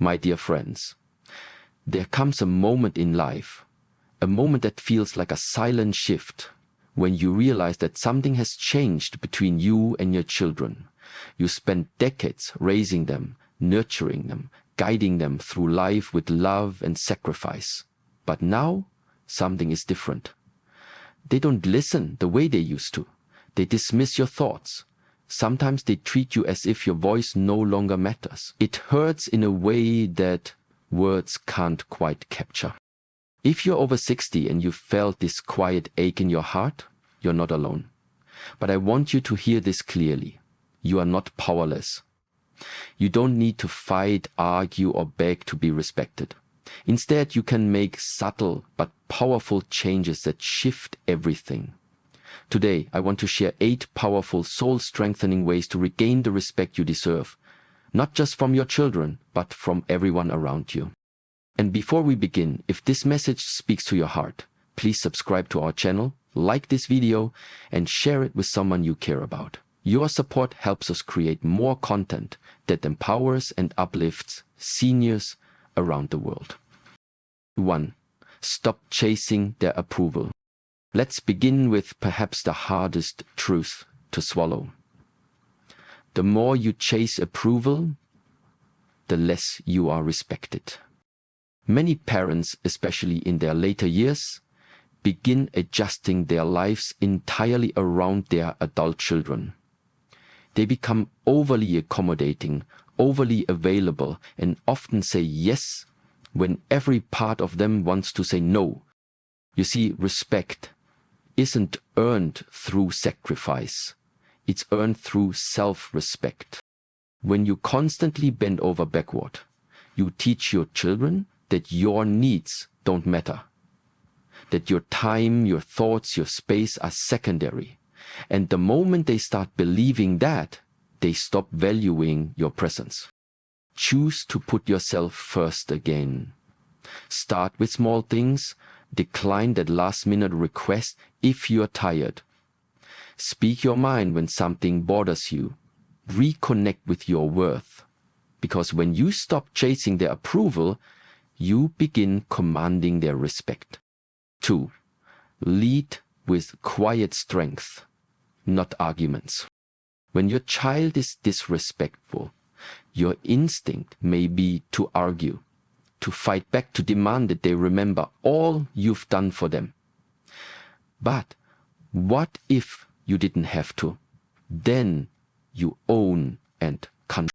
my dear friends, there comes a moment in life, a moment that feels like a silent shift, when you realize that something has changed between you and your children. You spent decades raising them, nurturing them, guiding them through life with love and sacrifice. But now, something is different. They don't listen the way they used to. They dismiss your thoughts. Sometimes they treat you as if your voice no longer matters. It hurts in a way that words can't quite capture. If you're over 60 and you felt this quiet ache in your heart, you're not alone. But I want you to hear this clearly. You are not powerless. You don't need to fight, argue, or beg to be respected. Instead, you can make subtle but powerful changes that shift everything. Today, I want to share 8 powerful, soul-strengthening ways to regain the respect you deserve, not just from your children, but from everyone around you. And before we begin, if this message speaks to your heart, please subscribe to our channel, like this video, and share it with someone you care about. Your support helps us create more content that empowers and uplifts seniors around the world. 1. Stop chasing their approval. Let's begin with perhaps the hardest truth to swallow. The more you chase approval, the less you are respected. Many parents, especially in their later years, begin adjusting their lives entirely around their adult children. They become overly accommodating, overly available, and often say yes when every part of them wants to say no. You see, respect isn't earned through sacrifice. It's earned through self-respect. When you constantly bend over backward, you teach your children that your needs don't matter, that your time, your thoughts, your space are secondary. And the moment they start believing that, they stop valuing your presence. Choose to put yourself first again. Start with small things. Decline that last-minute request if you're tired. Speak your mind when something bothers you. Reconnect with your worth. Because when you stop chasing their approval, you begin commanding their respect. 2. Lead with quiet strength, not arguments. When your child is disrespectful, your instinct may be to argue, to fight back, to demand that they remember all you've done for them. But what if you didn't have to? Then you own and control.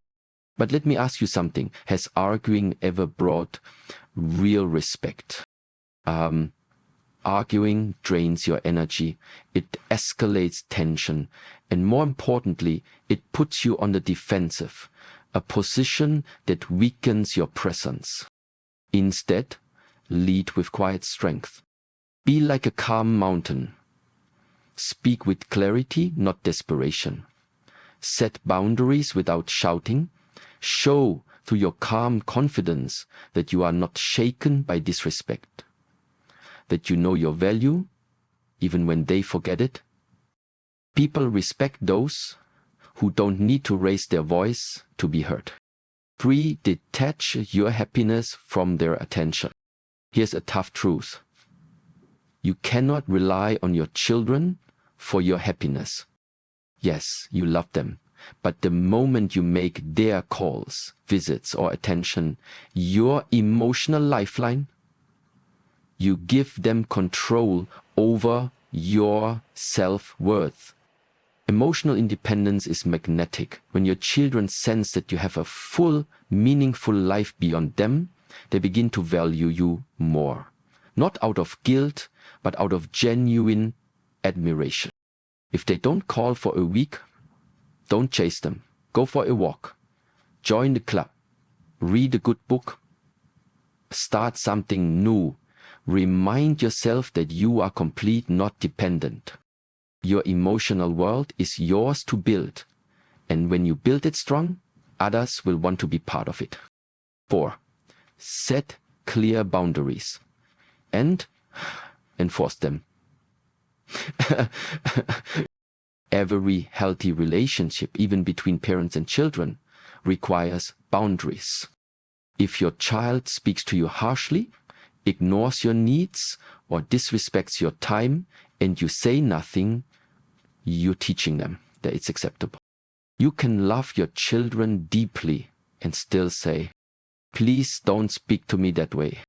But let me ask you something. Has arguing ever brought real respect? Arguing drains your energy. It escalates tension. And more importantly, it puts you on the defensive, a position that weakens your presence. Instead, lead with quiet strength. Be like a calm mountain. Speak with clarity, not desperation. Set boundaries without shouting. Show through your calm confidence that you are not shaken by disrespect, that you know your value, even when they forget it. People respect those who don't need to raise their voice to be heard. 3. Detach your happiness from their attention. Here's a tough truth. You cannot rely on your children for your happiness. Yes, you love them, but the moment you make their calls, visits, or attention your emotional lifeline, you give them control over your self-worth. Emotional independence is magnetic. When your children sense that you have a full, meaningful life beyond them, they begin to value you more. Not out of guilt, but out of genuine admiration. If they don't call for a week, don't chase them. Go for a walk. Join the club. Read a good book. Start something new. Remind yourself that you are complete, not dependent. Your emotional world is yours to build, and when you build it strong, others will want to be part of it. 4. Set clear boundaries and enforce them. Every healthy relationship, even between parents and children, requires boundaries. If your child speaks to you harshly, ignores your needs, or disrespects your time, and you say nothing, you're teaching them that it's acceptable. You can love your children deeply and still say, please don't speak to me that way.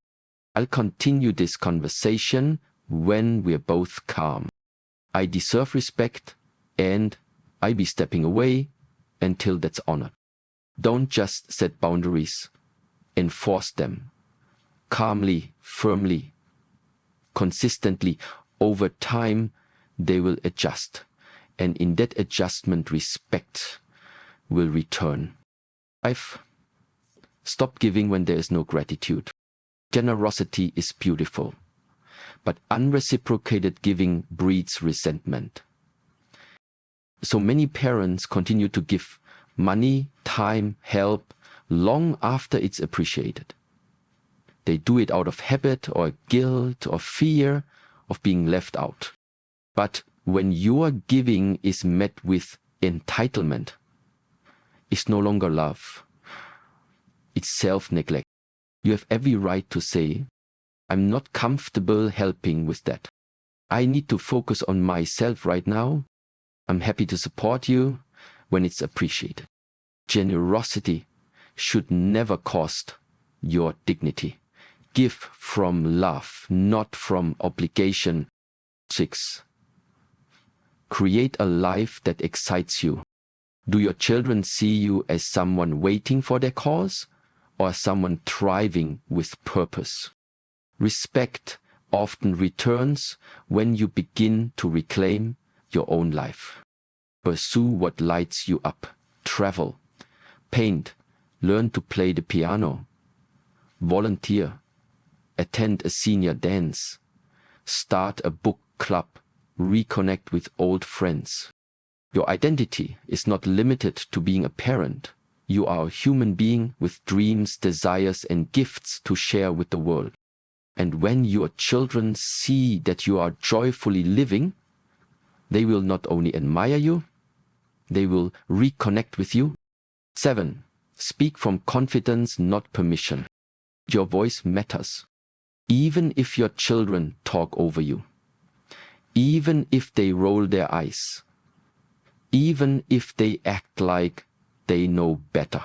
I'll continue this conversation when we're both calm. I deserve respect and I be stepping away until that's honored. Don't just set boundaries, enforce them. Calmly, firmly, consistently, over time, they will adjust. And in that adjustment, respect will return. 5. Stop giving when there is no gratitude. Generosity is beautiful, but unreciprocated giving breeds resentment. So many parents continue to give money, time, help, long after it's appreciated. They do it out of habit or guilt or fear of being left out. But when your giving is met with entitlement, it's no longer love. It's self-neglect. You have every right to say, I'm not comfortable helping with that. I need to focus on myself right now. I'm happy to support you when it's appreciated. Generosity should never cost your dignity. Give from love, not from obligation. 6. Create a life that excites you. Do your children see you as someone waiting for their cause or someone thriving with purpose? Respect often returns when you begin to reclaim your own life. Pursue what lights you up. Travel, paint, learn to play the piano, volunteer, attend a senior dance, start a book club, reconnect with old friends. Your identity is not limited to being a parent. You are a human being with dreams, desires, and gifts to share with the world. And when your children see that you are joyfully living, they will not only admire you, they will reconnect with you. 7. Speak from confidence, not permission. Your voice matters. Even if your children talk over you, even if they roll their eyes, even if they act like they know better.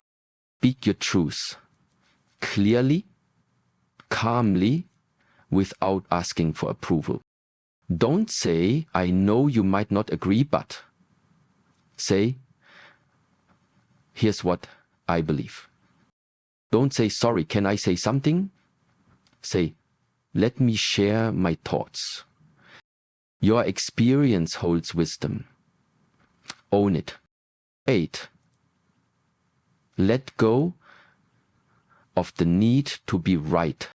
Speak your truth clearly, calmly, without asking for approval. Don't say, I know you might not agree, but. Say, here's what I believe. Don't say, sorry, can I say something? Say, let me share my thoughts. Your experience holds wisdom. Own it. 8. Let go of the need to be right.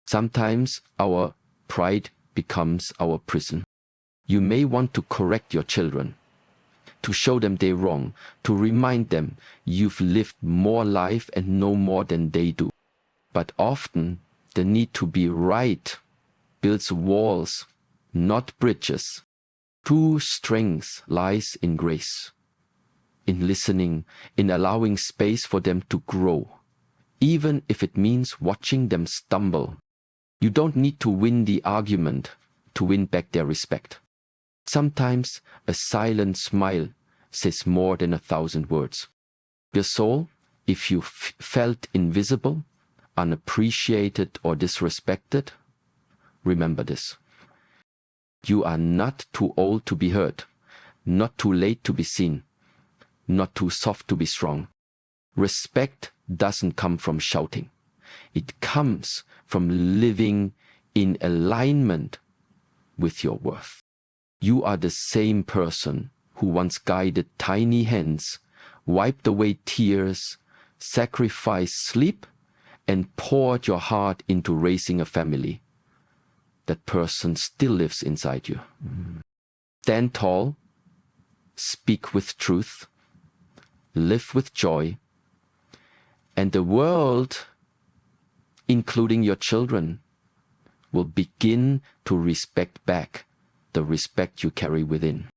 Sometimes our pride becomes our prison. You may want to correct your children, to show them they're wrong, to remind them you've lived more life and know more than they do. But often, the need to be right builds walls, not bridges. True strength lies in grace, in listening, in allowing space for them to grow, even if it means watching them stumble. You don't need to win the argument to win back their respect. Sometimes a silent smile says more than 1,000 words. Your soul, if you felt invisible, unappreciated, or disrespected, remember this. You are not too old to be heard, not too late to be seen, not too soft to be strong. Respect doesn't come from shouting. It comes from living in alignment with your worth. You are the same person who once guided tiny hands, wiped away tears, sacrificed sleep, and poured your heart into raising a family. That person still lives inside you. Stand tall, speak with truth, live with joy, and the world, including your children, will begin to respect back the respect you carry within.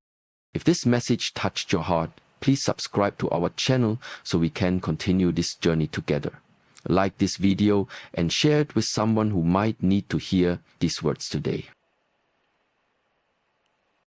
If this message touched your heart, please subscribe to our channel so we can continue this journey together. Like this video and share it with someone who might need to hear these words today.